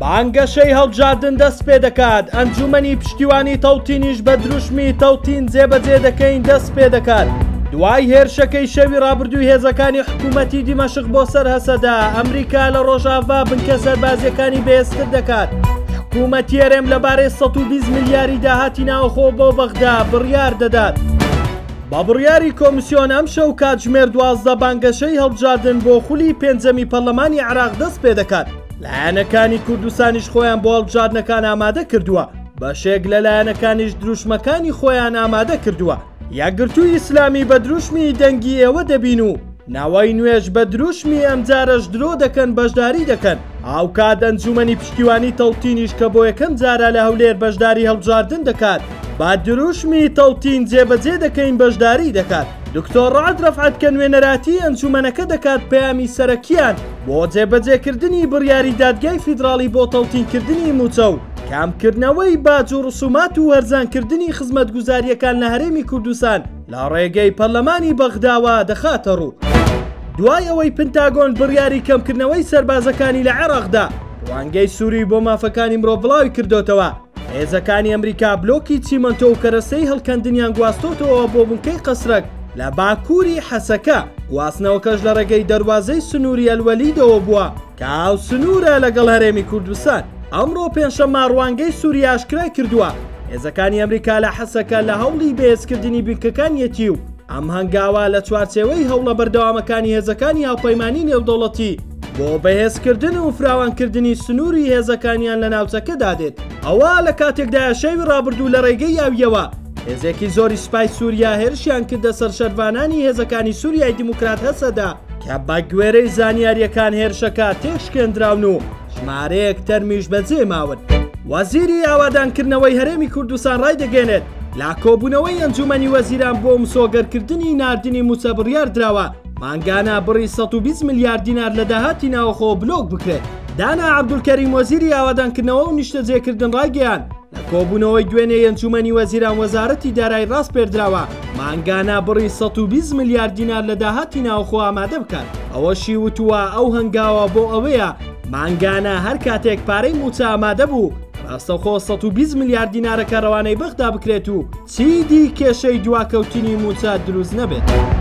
بانگەشەی هەڵبژاردن دەست پێ دەکات. ئەنجومەنی پشتیوانی تەوتینیش بە دروشمی تەوتین جێبەجێ دەکەین دەست پێ دەکات. دوای هێرشەکەی شەوی ڕابردووی هێزەکانی حکوومەتی دیمەشق بۆ سەر هەسەدا، ئەمریکا لە ڕۆژاوا بنکە سەربازیەکانی بەهێزتر دەکات. حکوومەت هێرێم لەبارەی 120 ملیاری داهاتی ناوخۆ بۆ بەغدا بڕیار دەدات. بە بڕیاری کۆمیسیۆن ئەم شەو کاتژمێر 12 بانگەشەی هەڵبژاردن بۆ خولی پێنجەمی پەرلەمانی عێراق دەست پێ دەکات. لایەنەکانی کوردستانیش خۆیان بۆ هەڵبژاردنەکان ئامادە کردووە. بەشێک لە لایەنەکانیش دروشمەکانی خۆیان ئامادە کردووە. یەکگرتووی ئیسلامی بە دروشمی دەنگی ئێوە دەبین و ناوای نوێژ بە دروشمی ئەمجارەش درۆ دەکەن بەشداری دەکەن. ئاوکات ئەنجومەنی پشتیوانی تەوتینیش کە بۆ یەکەم جارە لە هەولێر بەشداری هەڵبژاردن دەکات، با دروشمی تەوتین جێبەجێ دەکەین بەشداری دەکات. دکتۆر ڕەعەت ڕەفعەت کە نوێنەراتی ئەنجومەنەکە دەکات پەیامی سەرەکیان بۆ جێبەجێکردنی بڕیاری دادگای فیدراڵی بۆ تەوتینکردنی موچە و کامکردنەوەی باج و ڕسومات و هەرزانکردنی خزمەتگوزاریەکان لە هەرێمی کوردستان لە ڕێگەی پەرلەمانی بەغداوە دەخاتە ڕوو. دوای ئەوەی پنتاگۆن بڕیاری کەمکردنەوەی سەربازەکانی لە عێراقدا ڕوانگەی سووری بۆ مافەکانی مرۆڤڵاوی کردوتەوە، هێزەکانی ئەمریکا بلۆکی چیمەنتۆ و کەرەسەی هەڵکەندنیان گواستۆتەوە بۆ بنکەی قەسرەک لە باکووری حەسەکە. گواستنەوەکەش لە ڕێگەی دەواازەی سنووری ئەلوەلیدەوە بووە کە ئاو سنوورە لەگەڵ هەرێمی کوردستان. ئەمڕۆ پێنجشەممە ڕوانگەی سووری ئاشکرای کردووە هێزەکانی ئەمریکا لە حەسەکە لە هەوڵی بەهێزکردنی بنکەکانیەتی و ئەم هەنگاوە لە چوارچێوەی هەوڵە بەردەوامەکانی هێزەکانی هاوپەیمانی نێودەوڵەتی بۆ بەهێزکردن و فراوانکردنی سنووری هێزەکانیان لە ناوچەکەدا دێت. ئەوە لە کاتێکدا شەوی ڕابردوو لە ڕێگەی یاویەوە هێزێکی زۆری سوپای سووریا هێرشیان کردە سەر شەروانانی هێزەکانی سووریای دیموکرات هەسەدا کە بە گوێرەی زانیاریەکان هێرشەکە تێشکێنراون و ژمارەیەک تەرمیش بەجێ ماون. وەزیری ئاوادانکردنەوەی هەرێمی کوردستان ڕای دەگەێنێت لا کۆبوونەوەی ئەنجومەنی وەزیران بۆ مسۆگەرکردنی ناردنی موچە بڕیار دراوە مانگانە بڕی 120 ملیار دینار لە داهاتی ناوخۆ بلۆک بکرێت. دانا عەبدولکەریم وەزیری ئاوادانکردنەوە و نیشتەجێکردن ڕایگەیان لە کۆبوونەوەی دوێنێ ئەنجومەنی وەزیران وەزارەتی دارایی ڕاست پێردراوە مانگانە بڕی 120 ملیار دینار لە داهاتی ناوخۆ ئامادە بکات. ئەوەشی وتووە ئەو هەنگاوە بۆ ئەوەیە مانگانە هەر کاتێک پارەی موچە ئامادە بوو ڕاستەوخۆ 120 ملیار دینارەکە ڕەوانەی بەغدا بکرێت و چیدی کێشەی دواکەوتنی موچە دروست نەبێت.